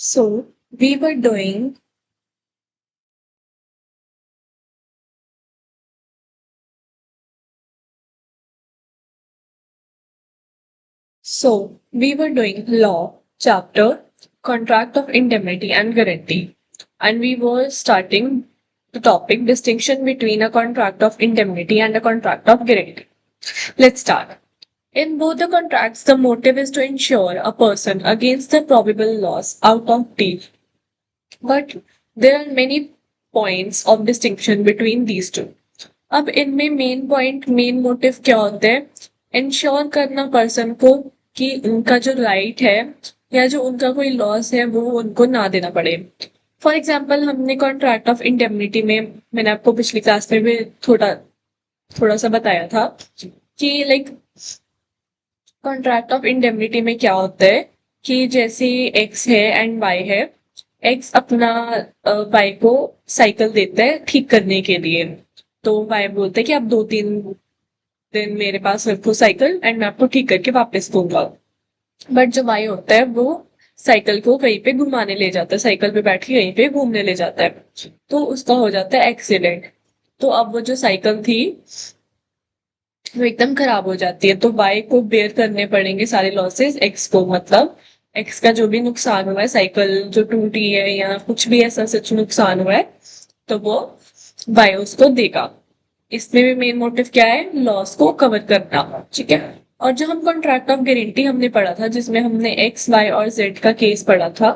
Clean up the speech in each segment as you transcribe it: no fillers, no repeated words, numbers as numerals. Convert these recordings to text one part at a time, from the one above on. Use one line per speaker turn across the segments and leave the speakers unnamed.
So we were doing we were doing law chapter contract of indemnity and guarantee, and we were starting the topic distinction between a contract of indemnity and a contract of guarantee. Let's start. In both the contracts, the motive is to insure a person against the probable loss out of deal. But there are many points of distinction between these two. अब इनमें main motive क्या होता है? Ensure करना person को कि उनका जो राइट है या जो उनका कोई लॉस है वो उनको ना देना पड़े. फॉर एग्जाम्पल हमने कॉन्ट्रैक्ट ऑफ इंडेमनिटी में मैंने आपको पिछली क्लास में भी थोड़ा थोड़ा सा बताया था कि लाइक कॉन्ट्रैक्ट ऑफ इंडेमनिटी में क्या होता है कि जैसे एक्स है एंड वाई है. एक्स अपना वाई को साइकिल देता है ठीक करने के लिए. तो वाई बोलता है कि आप 2-3 दिन मेरे पास रखो साइकिल एंड मैं आपको ठीक करके वापस दूंगा. बट जो वाई होता है वो साइकिल को कहीं पे घुमाने ले जाता है, साइकिल पे बैठ के कहीं पे घूमने ले जाता है. तो उसका हो जाता है एक्सीडेंट. तो अब वो जो साइकिल थी वो एकदम खराब हो जाती है. तो वाई को बेयर करने पड़ेंगे सारे लॉसेस एक्स को, मतलब एक्स का जो भी नुकसान हुआ है, साइकिल जो टूटी है या कुछ भी ऐसा सच नुकसान हुआ है, तो वो वाई उसको देगा. इसमें भी मेन मोटिव क्या है? लॉस को कवर करना. ठीक है. और जो हम कॉन्ट्रैक्ट ऑफ गारंटी हमने पढ़ा था जिसमें हमने एक्स वाई और जेड का केस पढ़ा था,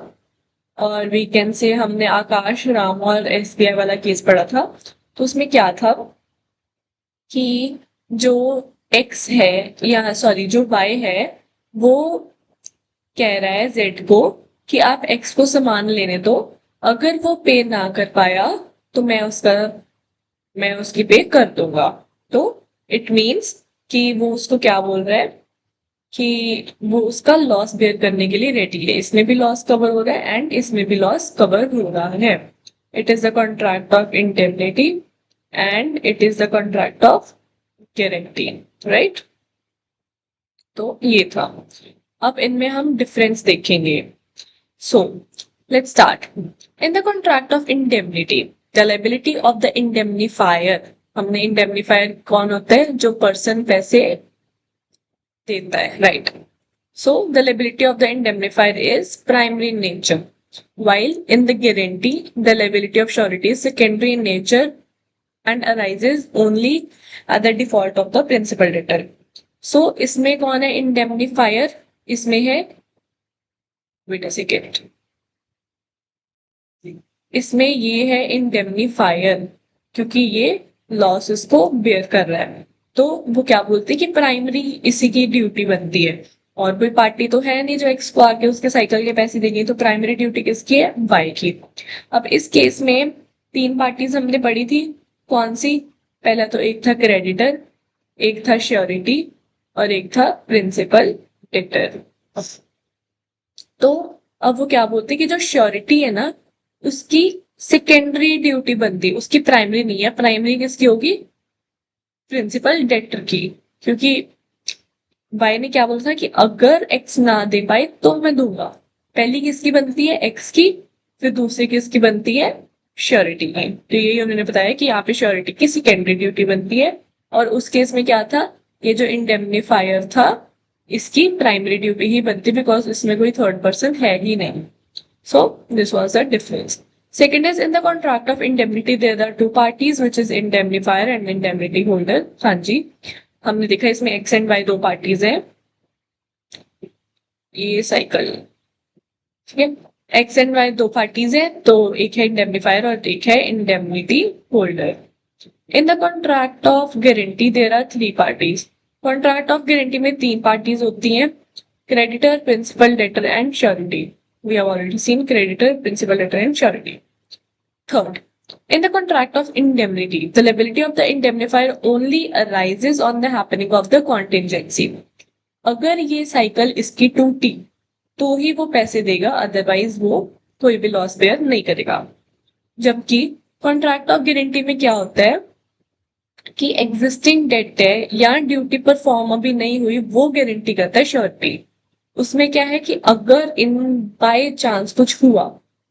और वीकेंड से हमने आकाश राम और एसबीआई वाला केस पढ़ा था. तो उसमें क्या था कि जो एक्स है या सॉरी जो वाई है वो कह रहा है जेड को कि आप एक्स को सामान लेने दो, अगर वो पे ना कर पाया तो मैं उसकी पे कर दूंगा. तो इट मीन्स कि वो उसको क्या बोल रहा है कि वो उसका लॉस बेयर करने के लिए रेडी है. इसमें भी लॉस कवर हो रहा है एंड इसमें भी लॉस कवर हो रहा है. It is the contract of indemnity and it is the contract of guarantee, right? तो ये था. अब इनमें हम डिफरेंस देखेंगे. So let's start. In the contract of indemnity the liability of the indemnifier. हमने इंडेमनीफायर कौन होता है? जो पर्सन पैसे देता है, right? So the liability of the indemnifier is primary in nature, while in the guarantee the liability of surety is secondary in nature and arises only at the default of the principal debtor. So इसमें कौन है indemnifier? इसमें है, wait a second, इसमें ये है indemnifier क्योंकि ये लॉसेस को बेयर कर रहा है. तो वो क्या बोलते हैं कि प्राइमरी इसी की ड्यूटी बनती है, और कोई पार्टी तो है नहीं जो एक्स को आके उसके साइकिल के पैसे देगी. तो प्राइमरी ड्यूटी किसकी है? वाई की. अब इस केस में 3 पार्टीज हमने पढ़ी थी. कौन सी? पहला तो एक था क्रेडिटर, एक था श्योरिटी और एक था प्रिंसिपल डेटर. तो अब वो क्या बोलते हैं कि जो श्योरिटी है ना उसकी सेकेंडरी ड्यूटी बनती है, उसकी प्राइमरी नहीं है. प्राइमरी किसकी होगी? प्रिंसिपल डेटर की. क्योंकि वाई ने क्या बोला था कि अगर एक्स ना दे पाए तो मैं दूंगा. पहली किसकी बनती है? एक्स की. फिर दूसरी किसकी बनती है? श्योरिटी की. तो यही उन्होंने बताया कि यहाँ पे श्योरिटी की सेकेंडरी ड्यूटी बनती है. और उस केस में क्या था? ये जो इंडेमनीफायर था इसकी प्राइमरी ड्यूटी ही बनती बिकॉज इसमें कोई थर्ड पर्सन है ही नहीं. So this was the difference. Second is in the contract of indemnity there are two parties which is indemnifier and indemnity holder. हाँ जी, हमने देखा इसमें x and y 2 पार्टीज हैं. ये साइकिल, ठीक है. x and y 2 पार्टीज हैं, तो एक है इंडेमनीफायर और एक है indemnity holder. In the contract of guarantee there are 3 parties. Contract of guarantee में 3 पार्टीज होती हैं, creditor, principal debtor and surety. We have already seen creditor, principal debtor and surety. Third, in the contract of indemnity, the liability of the indemnifier only arises on the happening of the contingency. अगर ये cycle इसकी टूटी तो ही वो पैसे देगा, otherwise वो कोई भी लॉस बेयर नहीं करेगा. जबकि कॉन्ट्रैक्ट ऑफ गारंटी में क्या होता है कि एग्जिस्टिंग डेट है या ड्यूटी परफॉर्म अभी नहीं हुई वो गारंटी करता है श्योरिटी. उसमें क्या है कि अगर इन बाय चांस कुछ हुआ,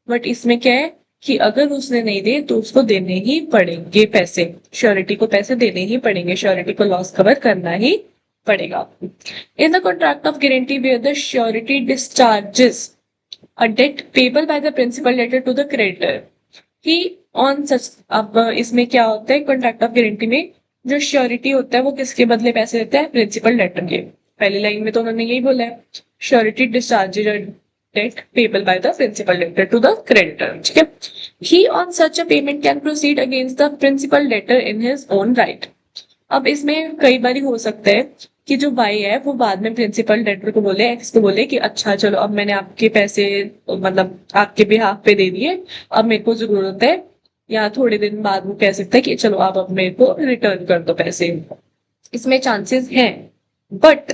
बट इसमें क्या है कि अगर उसने नहीं दिए तो उसको देने ही पड़ेंगे पैसे, श्योरिटी को पैसे देने ही पड़ेंगे, श्योरिटी को लॉस कवर करना ही पड़ेगा। In the contract of guarantee where the surety discharges a debt payable by the principal debtor to the creditor कि ऑन सच। अब इसमें क्या होता है कॉन्ट्रैक्ट ऑफ गारंटी में, जो श्योरिटी होता है वो किसके बदले पैसे देता है, प्रिंसिपल डेटर के। पहली लाइन में तो उन्होंने यही बोला है, surety discharges debt payable by the principal debtor to the creditor, ठीक है। He on such a payment can proceed against the principal debtor in his own right. अब इसमें कई बार हो सकता है कि जो बाई है वो बाद में प्रिंसिपल डेटर को बोले, एक्स को बोले कि अच्छा चलो अब मैंने आपके पैसे मतलब आपके बिहाफ पे दे दिए, अब मेरे को जरूरत है, या थोड़े दिन बाद वो कह सकता है कि चलो आप अब मेरे को रिटर्न कर दो पैसे। इसमें चांसेस हैं, but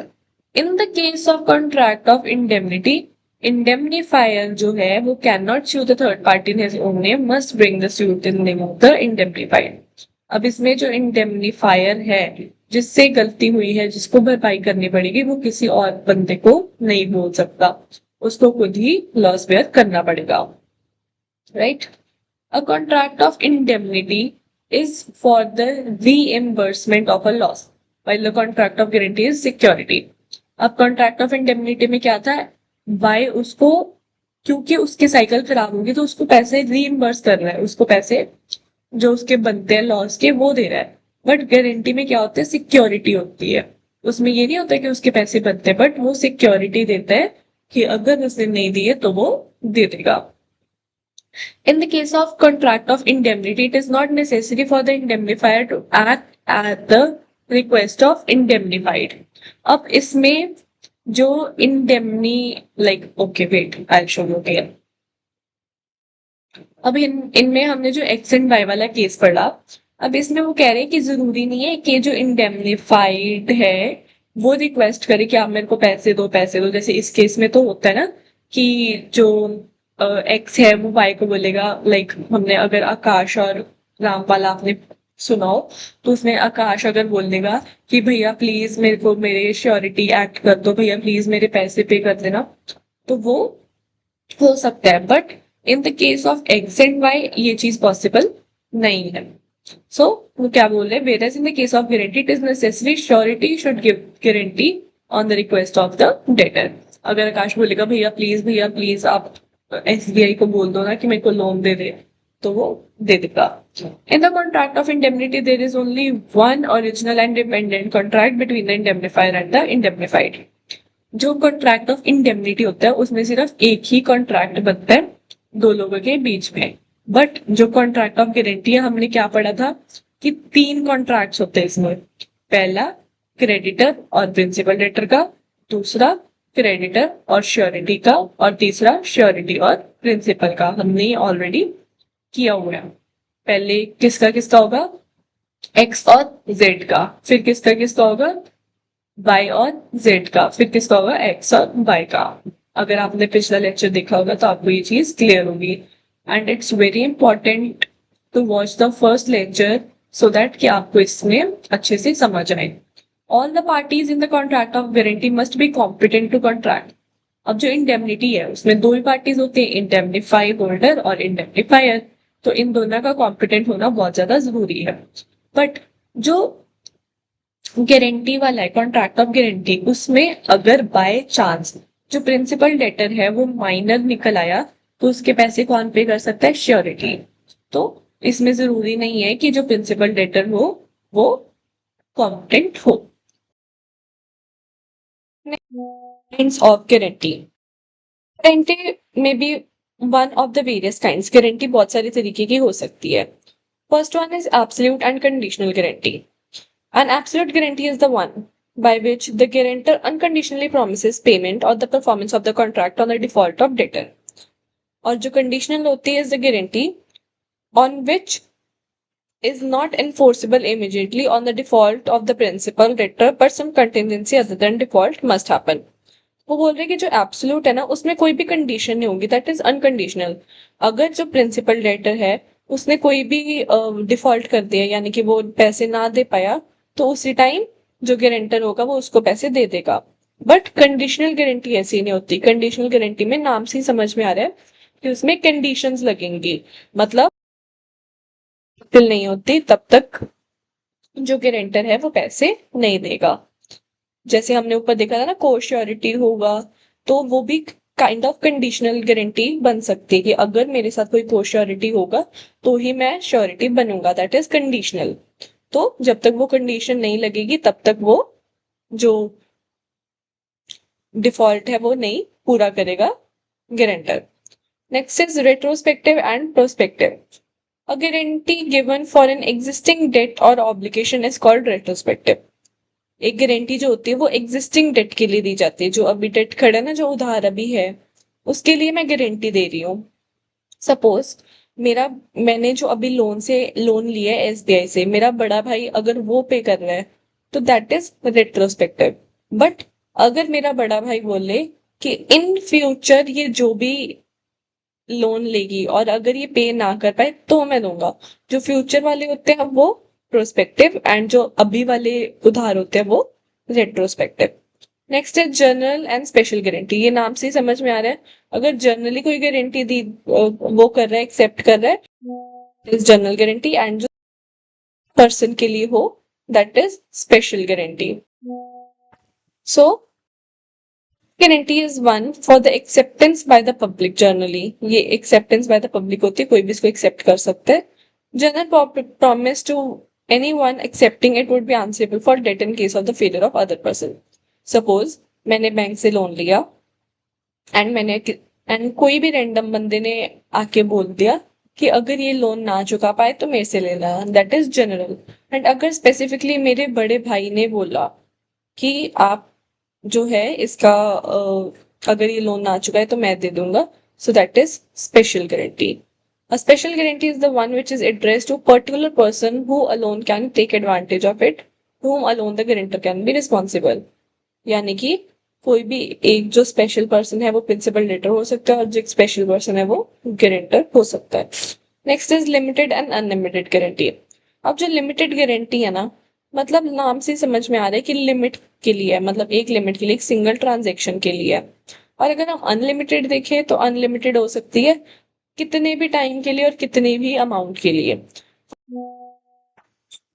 in the case of contract of indemnity, indemnifier जो है वो can not sue the third party in his own name, must bring the suit in name of the indemnified. अब इसमें जो इंडेमनीफायर है, जिससे गलती हुई है, जिसको भरपाई करनी पड़ेगी, वो किसी और बंदे को नहीं बोल सकता, उसको खुद ही लॉस बेयर करना पड़ेगा, right. A contract of indemnity is for the reimbursement of a loss, while the contract of guarantee is security. अब contract of indemnity में क्या था, बाय उसको क्योंकि उसके साइकिल खराब होगी तो उसको पैसे रीइम्बर्स कर रहा है, उसको पैसे जो उसके बनते हैं लॉस के वो दे रहा है। बट गारंटी में क्या होता है, सिक्योरिटी होती है, उसमें ये नहीं होता कि उसके पैसे बनते हैं, बट वो सिक्योरिटी देता है कि अगर उसने नहीं दिए तो वो दे देगा। In the case of contract of indemnity, it is not necessary for the indemnifier to act at the request of indemnified. अब इसमें जो indemni like okay wait I'll show you again. अब इनमें हमने जो एक्स एंड वाई वाला case पढ़ा, अब इसमें वो कह रहे हैं कि जरूरी नहीं है कि जो इंडेमनीफाइड है वो रिक्वेस्ट करे कि आप मेरे को पैसे दो पैसे दो। जैसे इस केस में तो होता है ना कि जो एक्स है वो वाई को बोलेगा, लाइक हमने अगर आकाश और राम वाला आपने सुनाओ, तो उसमें आकाश अगर बोल देगा कि भैया प्लीज मेरे को मेरे श्योरिटी एक्ट कर दो, भैया प्लीज मेरे पैसे पे कर देना, तो वो हो सकता है। But in the case of X and Y ये चीज पॉसिबल नहीं है। सो वो क्या बोल रहे हैं, whereas in the case of guarantee it is necessary surety should give guarantee on the request of the debtor। अगर आकाश बोलेगा भैया प्लीज आप एसबीआई को बोल दो ना कि मेरे को लोन दे दे, तो वो दे देगा। In the contract of indemnity there is only one original and dependent contract between the indemnifier and the indemnified। जो कॉन्ट्रैक्ट ऑफ इंडेमनिटी होता है उसमें सिर्फ एक ही कॉन्ट्रैक्ट बनता है दो लोगों के बीच में। बट जो कॉन्ट्रैक्ट ऑफ गारंटी है हमने क्या पढ़ा था कि तीन कॉन्ट्रैक्ट्स होते हैं इसमें, पहला क्रेडिटर और प्रिंसिपल डेटर का, दूसरा क्रेडिटर और श्योरिटी का, और तीसरा श्योरिटी और प्रिंसिपल का। हमने ऑलरेडी किया हुआ है। पहले किसका किसका होगा, एक्स और जेड का, फिर किसका किसका होगा, वाई और जेड का, फिर किसका होगा, एक्स और वाई का। अगर आपने पिछला लेक्चर देखा होगा तो आपको ये चीज क्लियर होगी। And it's very important to watch the first lecture so that कि आपको इसमें अच्छे से समझ आए। All the parties in the contract of guarantee must be competent to contract. अब जो इंडेमनिटी है उसमें दो ही पार्टीज होती है, इंडेमनीफाई होल्डर और इंडेमनीफायर, तो इन दोनों का कॉम्पिटेंट होना बहुत ज्यादा जरूरी है। बट जो गारंटी वाला है कॉन्ट्रैक्ट ऑफ गारंटी, उसमें अगर बाय चांस जो प्रिंसिपल डेटर है वो माइनर निकल आया तो उसके पैसे कौन पे कर सकता है, श्योरिटी। तो इसमें जरूरी नहीं है कि जो प्रिंसिपल डेटर हो वो कॉम्पिटेंट हो। ऑफ गारंटी, गारंटी में be one of the various kinds. Guarantee बहुत सारे तरीके की हो सकती है। First one is absolute and conditional guarantee. An absolute guarantee is the one by which the guarantor unconditionally promises payment or the performance of the contract on the default of debtor। और जो conditional होती है is the guarantee on which is not enforceable immediately on the default of the principal debtor but some contingency other than default must happen। वो बोल रहे हैं कि जो एब्सोल्यूट है ना उसमें कोई भी कंडीशन नहीं होगी, दैट इज अनकंडीशनल। अगर जो प्रिंसिपल डेटर है उसने कोई भी डिफॉल्ट कर दिया, यानी कि वो पैसे ना दे पाया, तो उसी टाइम जो गारंटर होगा वो उसको पैसे दे देगा। बट कंडीशनल गारंटी ऐसी नहीं होती। कंडीशनल गारंटी में नाम से ही समझ में आ रहा है कि उसमें कंडीशंस लगेंगी, मतलब फिल नहीं होती तब तक जो गारंटर है वो पैसे नहीं देगा। जैसे हमने ऊपर देखा था ना, को श्योरिटी होगा, तो वो भी काइंड ऑफ कंडीशनल गारंटी बन सकती है कि अगर मेरे साथ कोई को श्योरिटी होगा तो ही मैं श्योरिटी बनूंगा, दैट इज कंडीशनल। तो जब तक वो कंडीशन नहीं लगेगी तब तक वो जो डिफॉल्ट है वो नहीं पूरा करेगा guarantor. Next is retrospective and prospective. A guarantee given for an existing debt or obligation is called retrospective. एक गारंटी जो होती है वो एग्जिस्टिंग डेट के लिए दी जाती है। जो अभी डेट खड़ा है ना, जो उधार अभी है, उसके लिए मैं गारंटी दे रही हूँ। सपोज मेरा मैंने जो अभी लोन लिया है एसबीआई से, मेरा बड़ा भाई अगर वो पे कर रहा है तो दैट इज रेट्रोस्पेक्टिव। बट अगर मेरा बड़ा भाई बोले कि इन फ्यूचर ये जो भी लोन लेगी और अगर ये पे ना कर पाए तो मैं दूंगा, जो फ्यूचर वाले होते हैं वो प्रोस्पेक्टिव एंड जो अभी वाले उधार होते हैं वो रेट्रोस्पेक्टिव। नेक्स्ट है जनरल एंड स्पेशल गारंटी। ये नाम से ही समझ में आ रहा है, अगर जनरली कोई गारंटी दी वो कर रहा है, एक्सेप्ट कर रहा है, इज जनरल गारंटी, एंड जो पर्सन के लिए हो that is special guarantee. So guarantee is one for the acceptance by the public. Generally ये एक्सेप्टेंस बाय द पब्लिक होती है, कोई भी इसको एक्सेप्ट कर सकता है। General promise to anyone accepting it would be answerable for debt in case of the failure of other person. Suppose मैंने बैंक से लोन लिया एंड कोई भी रैंडम बंदे ने आके बोल दिया कि अगर ये लोन ना चुका पाए तो मेरे से लेना, दैट इज जनरल। एंड अगर स्पेसिफिकली मेरे बड़े भाई ने बोला कि आप जो है इसका अगर ये लोन ना चुका है तो मैं दे दूंगा, so that is special guarantee. A special guarantee is the one which is addressed to a particular person who alone can take advantage of it, whom alone the guarantor can be responsible. यानी कि कोई भी एक जो special person है वो principal debtor हो सकता है और जो स्पेशल पर्सन है वो गारंटर हो सकता है। Next is limited and unlimited guarantee. अब जो लिमिटेड गारंटी है ना, मतलब नाम से समझ में आ रहा है कि लिमिट के लिए है, मतलब एक लिमिट के लिए, एक सिंगल ट्रांजेक्शन के लिए है। और अगर हम अनलिमिटेड देखें तो अनलिमिटेड हो सकती है कितने भी टाइम के लिए और कितने भी अमाउंट के लिए।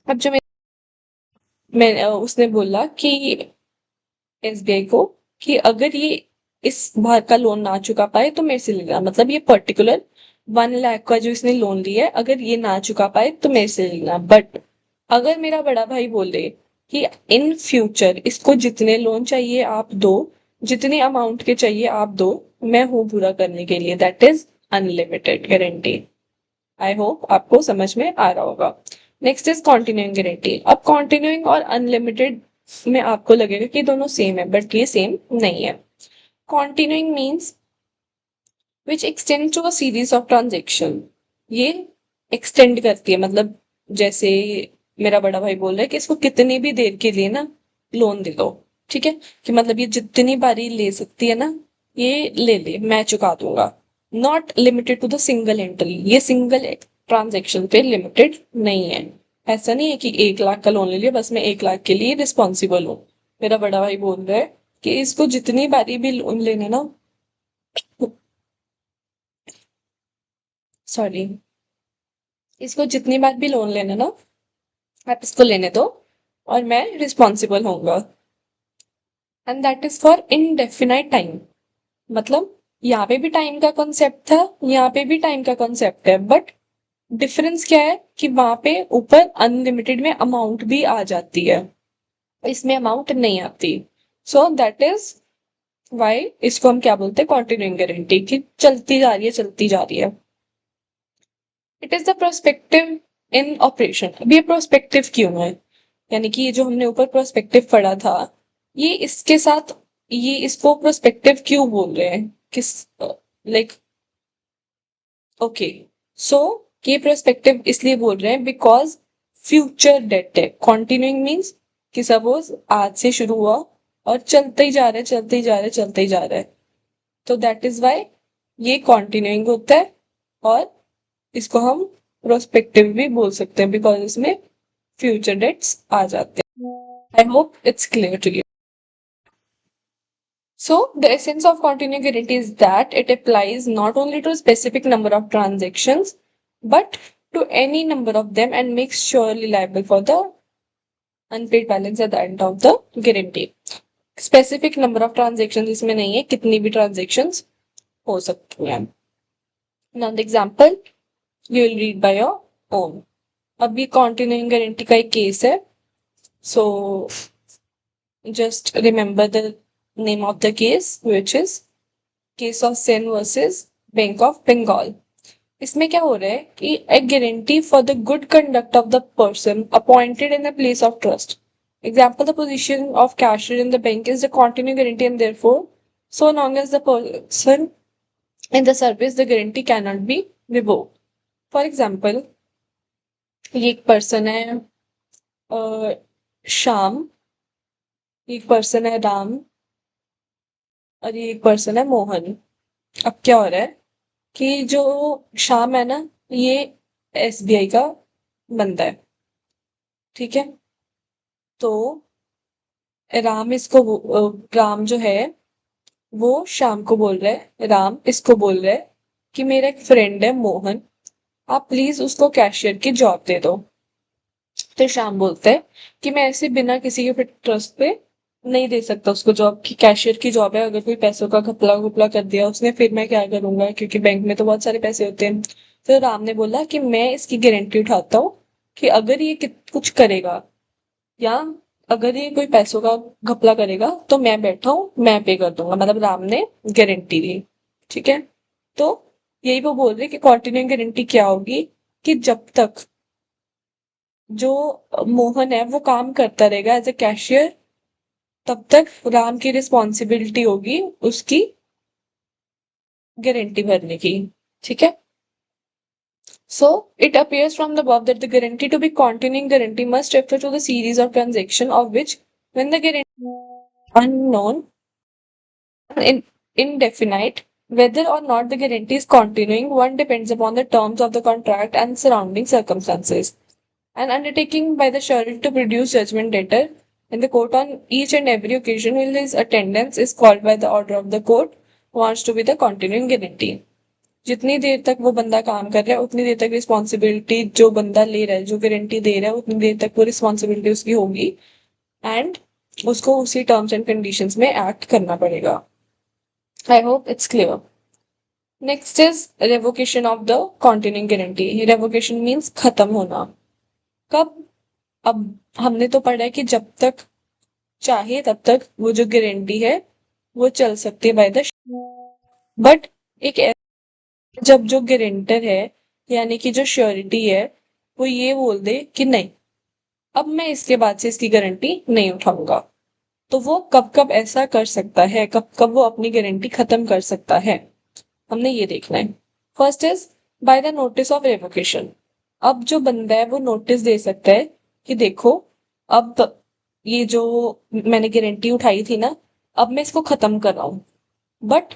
अब जो उसने बोला कि एसबीआई को कि अगर ये इस बार का लोन ना चुका पाए तो मेरे से लेना, मतलब ये पर्टिकुलर 1 लाख का जो इसने लोन लिया है अगर ये ना चुका पाए तो मेरे से लेना। बट अगर मेरा बड़ा भाई बोले कि इन फ्यूचर इसको जितने लोन चाहिए आप दो, जितने अमाउंट के चाहिए आप दो, मैं हूं पूरा करने के लिए, that is unlimited guarantee. I hope आपको समझ में आ रहा होगा। Next is continuing guarantee. अब कॉन्टिन्यूइंग और अनलिमिटेड में आपको लगेगा कि दोनों सेम है, बट ये सेम नहीं है। Continuing means which extend to a series of transaction. ये एक्सटेंड करती है, मतलब जैसे मेरा बड़ा भाई बोल रहा है कि इसको कितनी भी देर के लिए ना लोन दे दो, ठीक है, कि मतलब ये जितनी बारी ले सकती है ना ये ले ले, मैं चुका दूंगा। Not limited to the single entry, ये सिंगल ट्रांजेक्शन पे लिमिटेड नहीं है। ऐसा नहीं है कि 1 लाख का लोन ले लिया बस मैं 1 लाख के लिए रिस्पॉन्सिबल हूँ। मेरा बड़ा भाई बोल रहा है कि इसको जितनी बारी भी लोन लेने ना, सॉरी, इसको जितनी बार भी लोन लेना ना आप इसको लेने दो और मैं रिस्पॉन्सिबल होऊंगा। And that is for indefinite time. मतलब यहाँ पे भी टाइम का कॉन्सेप्ट था, यहाँ पे भी टाइम का कॉन्सेप्ट है, बट डिफरेंस क्या है कि वहां पे ऊपर अनलिमिटेड में अमाउंट भी आ जाती है, इसमें अमाउंट नहीं आती। सो दैट इज वाई इसको हम क्या बोलते हैं, कॉन्टिन्यूइंग गारंटी, कि चलती जा रही है चलती जा रही है। It is the prospective in operation. अब ये प्रोस्पेक्टिव क्यों है, यानी कि ये जो हमने ऊपर प्रोस्पेक्टिव पढ़ा था ये इसके साथ, ये इसको प्रोस्पेक्टिव क्यों बोल रहे हैं, किस लाइक ओके, सो ये प्रोस्पेक्टिव इसलिए बोल रहे हैं बिकॉज फ्यूचर डेट है। कॉन्टिन्यूइंग मीन्स कि सपोज आज से शुरू हुआ और चलते ही जा रहा है चलते ही जा रहा है चलते ही जा रहा है, तो दैट इज वाई ये कॉन्टिन्यूइंग होता है। और इसको हम प्रोस्पेक्टिव भी बोल सकते हैं बिकॉज इसमें फ्यूचर डेट्स आ जाते हैं। I hope it's clear to you. So the essence of continuing guarantee is that it applies not only to a specific number of transactions but to any number of them and makes surely liable for the unpaid balance at the end of the guarantee. Specific number of transaction इसमें नहीं है, कितनी भी transactions हो सकती हैं. Now the example you will read by your own. अब ये कॉन्टिन्यूइंग गारंटी का एक केस है. So just remember the name of the case which is case of Sen versus bank of Bengal. इसमें क्या हो रहा है कि a guarantee for the good conduct of the person appointed in the place of trust. Example, the position of cashier in the bank is the continuing guarantee and therefore, so long as the person in the service, the guarantee cannot be revoked. For example, ये एक person है श्याम, एक person है राम और ये एक person है मोहन. अब क्या हो रहा है कि जो श्याम है ना, ये SBI का बंदा है, ठीक है. तो राम जो है वो श्याम को बोल रहा है, राम इसको बोल रहा है कि मेरा एक फ्रेंड है मोहन, आप प्लीज उसको कैशियर की जॉब दे दो. तो श्याम बोलता है कि मैं ऐसे बिना किसी के ट्रस्ट पे नहीं दे सकता उसको जॉब, की कैशियर की जॉब है, अगर कोई पैसों का घपला घपला कर दिया उसने फिर मैं क्या करूंगा, क्योंकि बैंक में तो बहुत सारे पैसे होते हैं. तो राम ने बोला कि मैं इसकी गारंटी उठाता हूँ कि अगर ये कुछ करेगा या अगर ये कोई पैसों का घपला करेगा तो मैं बैठा हूं, मैं पे कर दूंगा. मतलब राम ने गारंटी दी, ठीक है. तो यही वो बोल रहे कि कॉन्टिन्यूइंग गारंटी क्या होगी कि जब तक जो मोहन है वो काम करता रहेगा एज ए कैशियर, तब तक राम की रिस्पॉन्सिबिलिटी होगी उसकी गारंटी भरने की, ठीक है. So it appears from the above that the guarantee to be continuing guarantee must refer to the series of transaction of which, when the guarantee unknown in indefinite, whether or not the guarantee is continuing, one depends upon the terms of the contract and surrounding circumstances. An undertaking by the surety to produce judgment debtor in the court on each and every occasion while his attendance is called by the order of the court wants to be the continuing guarantee. जितनी देर तक वो बंदा काम कर रहा है उतनी देर तक रिस्पॉन्सिबिलिटी जो बंदा ले रहा है, जो गारंटी दे रहा है, उतनी देर तक वो रिस्पॉन्सिबिलिटी उसकी होगी एंड उसको उसी टर्म्स एंड कंडीशंस में एक्ट करना पड़ेगा. आई hope it's clear. Next is revocation of the continuing guarantee. Revocation means खत्म होना. कब? अब हमने तो पढ़ा है कि जब तक चाहे तब तक वो जो गारंटी है वो चल सकती है बाय द, बट एक जब जो गारंटर है यानी कि जो श्योरिटी है वो ये बोल दे कि नहीं, अब मैं इसके बाद से इसकी गारंटी नहीं उठाऊंगा, तो वो कब कब ऐसा कर सकता है, कब कब वो अपनी गारंटी खत्म कर सकता है, हमने ये देखना है. First is by the notice of revocation. अब जो बंदा है वो नोटिस दे सकता है कि देखो अब ये जो मैंने गारंटी उठाई थी ना, अब मैं इसको खत्म कर रहा हूं. बट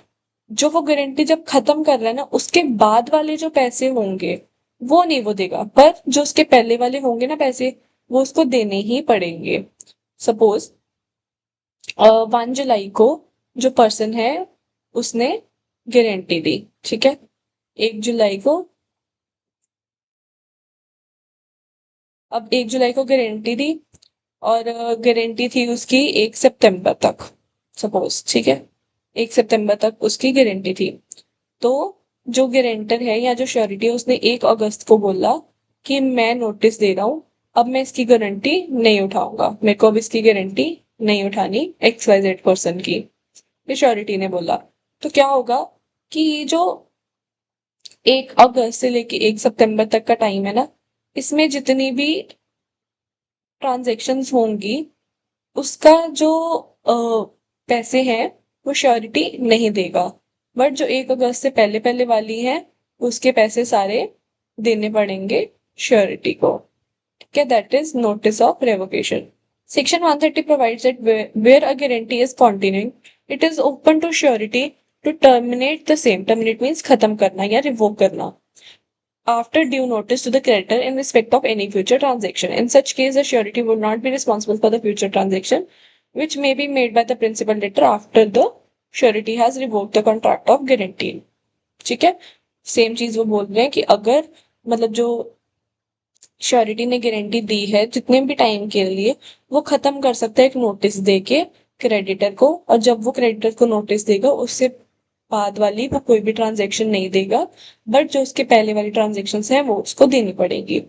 जो वो गारंटी जब खत्म कर रहा है ना, उसके बाद वाले जो पैसे होंगे वो नहीं वो देगा, पर जो उसके पहले वाले होंगे ना पैसे, वो उसको देने ही पड़ेंगे. सपोज 1 जुलाई को जो पर्सन है उसने गारंटी दी, ठीक है. 1 जुलाई को, अब 1 जुलाई को गारंटी दी और गारंटी थी उसकी 1 सितंबर तक, सपोज, ठीक है. 1 सितंबर तक उसकी गारंटी थी. तो जो गारंटर है या जो श्योरिटी है उसने 1 अगस्त को बोला कि मैं नोटिस दे रहा हूं, अब मैं इसकी गारंटी नहीं उठाऊंगा, मेरे को अब इसकी गारंटी नहीं उठानी XYZ पर्सन की, ये श्योरिटी ने बोला. तो क्या होगा कि ये जो 1 अगस्त से लेके 1 सितंबर तक का टाइम है ना, इसमें जितनी भी ट्रांजेक्शन्स होंगी उसका जो पैसे हैं वो श्योरिटी नहीं देगा, बट जो 1 अगस्त से पहले पहले वाली है उसके पैसे सारे देने पड़ेंगे श्योरिटी को, ठीक है. That is notice of revocation. Section 130 provides that where a guarantee is continuing, it is open to surety to terminate the same. Terminate means खत्म करना या revoke करना after due notice to the creditor in respect of any future transaction. In such case, the surety would not be responsible for the future transaction which may be made by the principal debtor after the surety has revoked the contract of guarantee. ठीक है, same चीज वो बोल रहे हैं कि अगर मतलब जो श्योरिटी ने गारंटी दी है जितने भी टाइम के लिए, वो खत्म कर सकता है एक नोटिस देके क्रेडिटर को, और जब वो क्रेडिटर को नोटिस देगा उससे बाद वाली वो कोई भी ट्रांजेक्शन नहीं देगा, बट जो उसके पहले वाली ट्रांजेक्शन है वो उसको देनी पड़ेगी।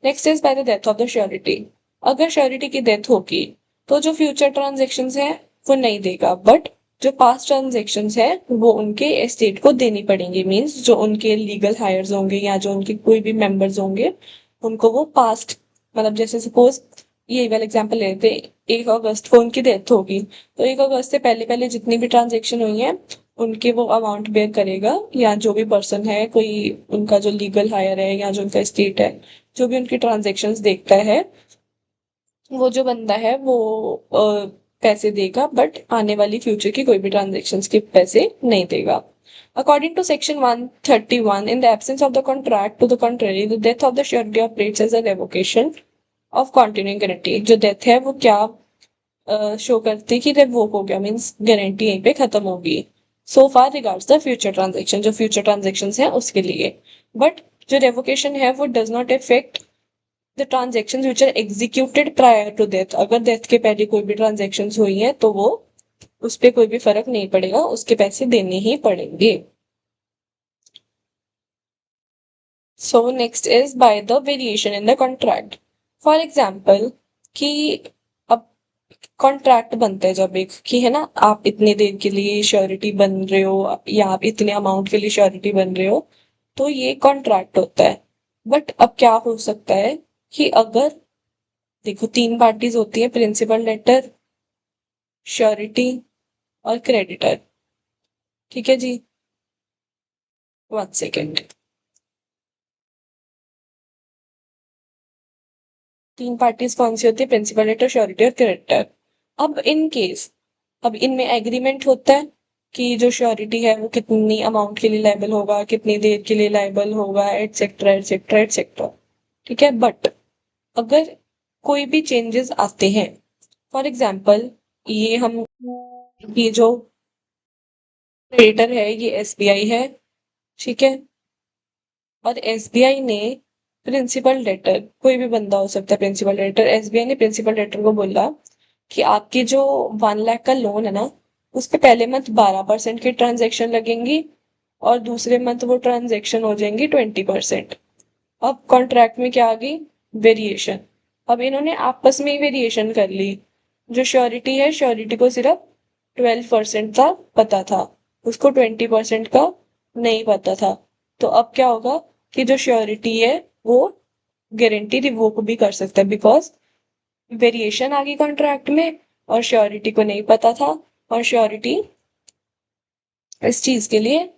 Next is by the death of the surety. अगर श्योरिटी की डेथ होगी तो जो फ्यूचर ट्रांजेक्शन है वो नहीं देगा, बट जो पास्ट ट्रांजेक्शन है वो उनके एस्टेट को देनी पड़ेंगी। मीन्स जो उनके लीगल हायर्स होंगे या जो उनके कोई भी मेंबर्स होंगे उनको वो पास्ट, मतलब जैसे सपोज ये वाला एग्जांपल लेते हैं, 1 अगस्त को उनकी डेथ होगी तो 1 अगस्त से पहले पहले जितनी भी ट्रांजेक्शन हुई है उनके वो अमाउंट बेयर करेगा, या जो भी पर्सन है कोई उनका जो लीगल हायर है या जो उनका एस्टेट है जो भी उनकी ट्रांजेक्शन्स देखता है, वो जो बंदा है वो पैसे देगा, बट आने वाली फ्यूचर की कोई भी ट्रांजेक्शन के पैसे नहीं देगा। According to section 131, in the absence of the contract to the country, the death of the surety operates as a revocation of continuing guarantee. जो डेथ है वो क्या शो करती है कि रेवोक हो गया, मीन्स गारंटी यहीं पे खत्म होगी। So far regards the future transaction, जो फ्यूचर ट्रांजेक्शन है उसके लिए। बट जो रेवोकेशन है वो does not effect the transaction which are executed prior to death. अगर डेथ के पहले कोई भी ट्रांजेक्शन हुई है तो वो उस पर कोई भी फर्क नहीं पड़ेगा, उसके पैसे देने ही पड़ेंगे। So next is by the variation in the contract. For example कि अब कॉन्ट्रैक्ट बनता है जब एक कि है ना, आप इतने देर के लिए श्योरिटी बन रहे हो या आप इतने अमाउंट के लिए श्योरिटी बन रहे हो, तो ये कॉन्ट्रैक्ट होता है। बट अब क्या हो सकता है कि अगर देखो 3 पार्टीज होती है, प्रिंसिपल लेटर, श्योरिटी और क्रेडिटर। ठीक है जी, 1 सेकेंड। 3 पार्टीज कौन सी होती है? प्रिंसिपल लेटर, श्योरिटी और क्रेडिटर। अब इन केस, अब इनमें एग्रीमेंट होता है कि जो श्योरिटी है वो कितनी अमाउंट के लिए लायबल होगा, कितनी देर के लिए लायबल होगा, एटसेट्रा एटसेट्रा एटसेट्रा। ठीक है, बट अगर कोई भी चेंजेस आते हैं, फॉर एग्जाम्पल ये हम ये जो क्रेडिटर है ये एसबीआई है, ठीक है, और एसबीआई ने प्रिंसिपल लेटर, कोई भी बंदा हो सकता है प्रिंसिपल लेटर, एसबीआई ने प्रिंसिपल लेटर को बोला कि आपकी जो 1 लाख का लोन है ना उस पे पहले मंथ 12% की ट्रांजेक्शन लगेंगी और दूसरे मंथ वो ट्रांजेक्शन हो जाएंगी 20%। अब कॉन्ट्रैक्ट में क्या आ गई? वेरिएशन। अब इन्होंने आपस में ही वेरिएशन कर ली। जो श्योरिटी है, श्योरिटी को सिर्फ 12% का पता था, उसको 20% का नहीं पता था। तो अब क्या होगा कि जो श्योरिटी है वो गारंटी रिवोक भी कर सकता है, बिकॉज वेरिएशन आ गई कॉन्ट्रैक्ट में और श्योरिटी को नहीं पता था, और श्योरिटी इस चीज के लिए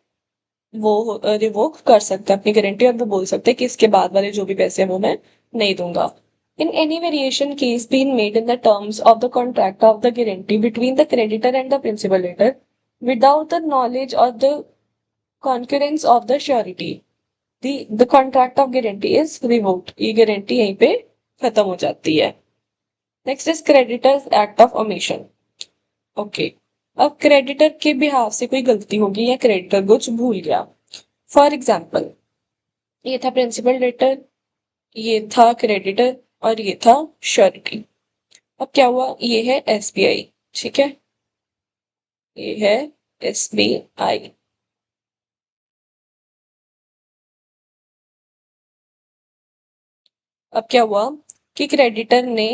वो रिवोक कर सकता है अपनी गारंटी, और वो बोल सकते हैं कि इसके बाद वाले जो भी पैसे हैं वो मैं नहीं दूंगा। In any variation case being made in the terms of the contract of the guarantee between the creditor and the principal lender without the knowledge or the concurrence of the surety, the contract of guarantee is revoked। ये guarantee यहीं पे खत्म हो जाती है। Next is creditors act of omission. Okay, अब creditor के behalf से कोई गलती होगी या क्रेडिटर कुछ भूल गया। फॉर एग्जाम्पल ये था प्रिंसिपल लेटर, ये था क्रेडिटर और ये था श्योरिटी। अब क्या हुआ? ये है एसबीआई, ठीक है, ये है एसबीआई। अब क्या हुआ कि क्रेडिटर ने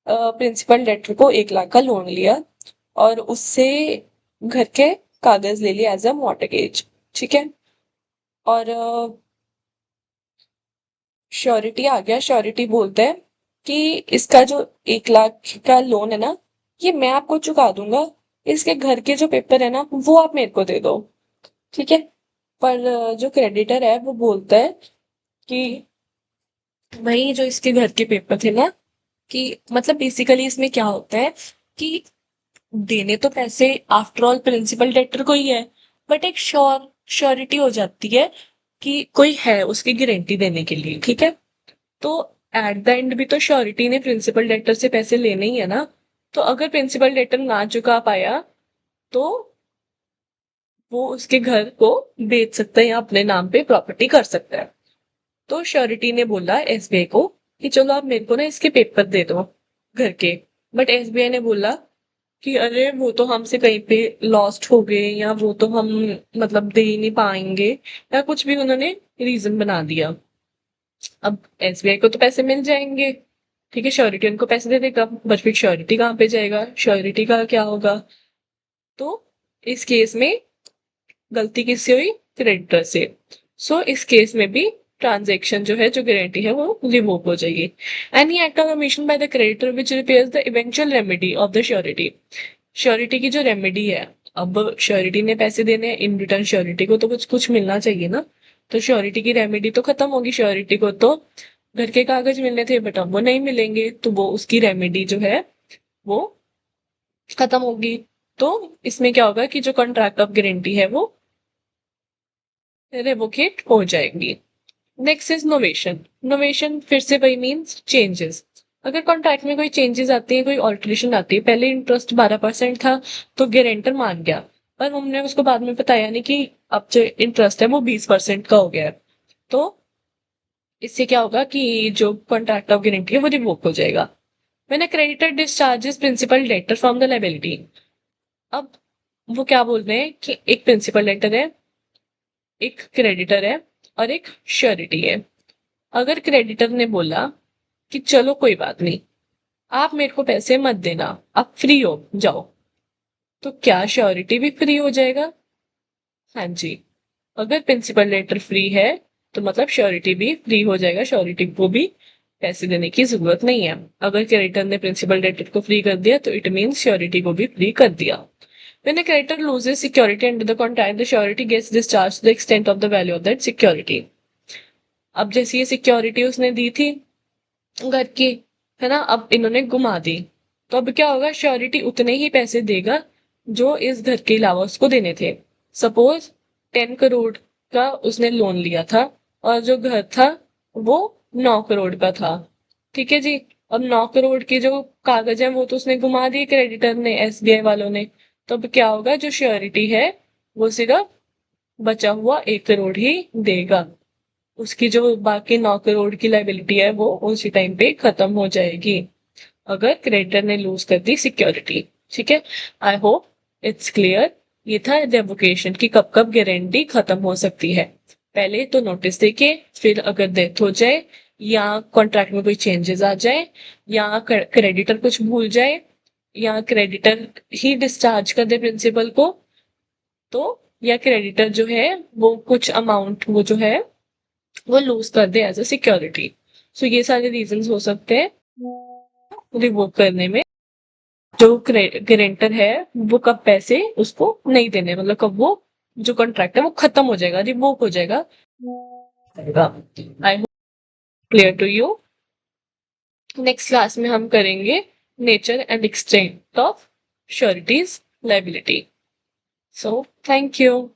प्रिंसिपल लेटर को 1 लाख का लोन लिया और उससे घर के कागज ले लिए एज अ मॉर्टगेज, ठीक है, और श्योरिटी आ गया। श्योरिटी बोलता है कि इसका जो 1 लाख का लोन है ना ये मैं आपको चुका दूंगा, इसके घर के जो पेपर है ना वो आप मेरे को दे दो, ठीक है। पर जो क्रेडिटर है वो बोलता है कि भाई जो इसके घर के पेपर थे ना, कि मतलब बेसिकली इसमें क्या होता है कि देने तो पैसे आफ्टर ऑल प्रिंसिपल डेटर को ही है, बट एक श्योरिटी हो जाती है कि कोई है उसकी गारंटी देने के लिए, ठीक है। तो एट द एंड भी तो श्योरिटी ने प्रिंसिपल डेटर से पैसे लेने ही है ना। तो अगर प्रिंसिपल डेटर ना चुका पाया तो वो उसके घर को बेच सकता है या अपने नाम पे प्रॉपर्टी कर सकता है। तो श्योरिटी ने बोला एसबीआई को कि चलो आप मेरे को ना इसके पेपर दे दो घर के। बट एसबीआई ने बोला कि अरे वो तो हमसे कहीं पे लॉस्ट हो गए, या वो तो हम मतलब दे ही नहीं पाएंगे, या कुछ भी उन्होंने रीजन बना दिया। अब एसबीआई को तो पैसे मिल जाएंगे, ठीक है, श्योरिटी उनको पैसे दे देगा, बट फिर श्योरिटी कहाँ पे जाएगा, श्योरिटी का क्या होगा। तो इस केस में गलती किससे हुई, क्रेडिटर से। सो इस केस में भी ट्रांजेक्शन जो है, जो गारंटी है, वो रिवोक हो जाएगी। Any act of omission by the creditor which repairs the eventual remedy of the surety. Surety की जो रेमेडी है, अब श्योरिटी ने पैसे देने हैं, इन रिटर्न श्योरिटी को तो कुछ कुछ मिलना चाहिए ना। तो श्योरिटी की रेमेडी तो खत्म होगी, श्योरिटी को तो घर के कागज मिलने थे बट अब वो नहीं मिलेंगे, तो वो उसकी रेमेडी जो है वो खत्म होगी। तो इसमें क्या होगा कि जो कॉन्ट्रैक्ट ऑफ गारंटी है वो रेवोकेट हो जाएगी। Next is novation. नोवेशन फिर से वही मीन्स चेंजेस। अगर कॉन्ट्रैक्ट में कोई चेंजेस आती है, कोई ऑल्ट्रेशन आती है, पहले इंटरेस्ट 12% था तो गारंटर मान गया, पर हमने उसको बाद में बताया नहीं कि अब जो इंटरेस्ट है वो 20% का हो गया है। तो इससे क्या होगा कि जो कॉन्ट्रैक्ट ऑफ गारंटी है वो रिवोक हो जाएगा। When a creditor discharges principal debtor from the liability, अब वो क्या बोल रहे हैं कि एक प्रिंसिपल डेटर है, एक क्रेडिटर है और एक श्योरिटी है। अगर क्रेडिटर ने बोला कि चलो कोई बात नहीं, आप मेरे को पैसे मत देना, आप फ्री हो जाओ, तो क्या श्योरिटी भी फ्री हो जाएगा? हाँ जी। अगर प्रिंसिपल डेटर फ्री है तो मतलब श्योरिटी भी फ्री हो जाएगा, श्योरिटी को भी पैसे देने की जरूरत नहीं है। अगर क्रेडिटर ने प्रिंसिपल डेटर को फ्री कर दिया तो इट मीन श्योरिटी को भी फ्री कर दिया। When a creditor loses security under the contract, the surety gets discharged to the extent of the value of that security. अब जैसे ये सिक्योरिटी उसने दी थी घर की, है ना, अब इन्होंने गुमा दी, तो अब क्या होगा, श्योरिटी उतने ही पैसे देगा जो इस घर के अलावा उसको देने थे। सपोज 10 करोड़ का उसने लोन लिया था और जो घर था वो 9 करोड़ का था, ठीक है जी। अब 9 करोड़ के जो कागज है वो तो उसने घुमा दिए क्रेडिटर ने, एसबीआई वालों ने। तो अब क्या होगा, जो श्योरिटी है वो सिर्फ बचा हुआ 1 करोड़ ही देगा, उसकी जो बाकी 9 करोड़ की लाइबिलिटी है वो उसी टाइम पे खत्म हो जाएगी अगर क्रेडिटर ने लूज कर दी सिक्योरिटी। ठीक है, आई होप इट्स क्लियर। ये था रेवोकेशन की कब कब गारंटी खत्म हो सकती है। पहले तो नोटिस देके, फिर अगर डेथ हो जाए या कॉन्ट्रैक्ट में कोई चेंजेस आ जाए या क्रेडिटर कुछ भूल जाए या क्रेडिटर ही डिस्चार्ज कर दे प्रिंसिपल को, तो या क्रेडिटर जो है वो कुछ अमाउंट वो जो है वो लूज कर दे एज अ सिक्योरिटी। सो ये सारे रीजंस हो सकते हैं रिवोक करने में। जो गारंटर है वो कब पैसे उसको नहीं देने, मतलब कब वो जो कॉन्ट्रैक्ट है वो खत्म हो जाएगा, रिवोक हो जाएगा। I hope clear to you. Next class में हम करेंगे nature and extent of surety's liability. So thank you.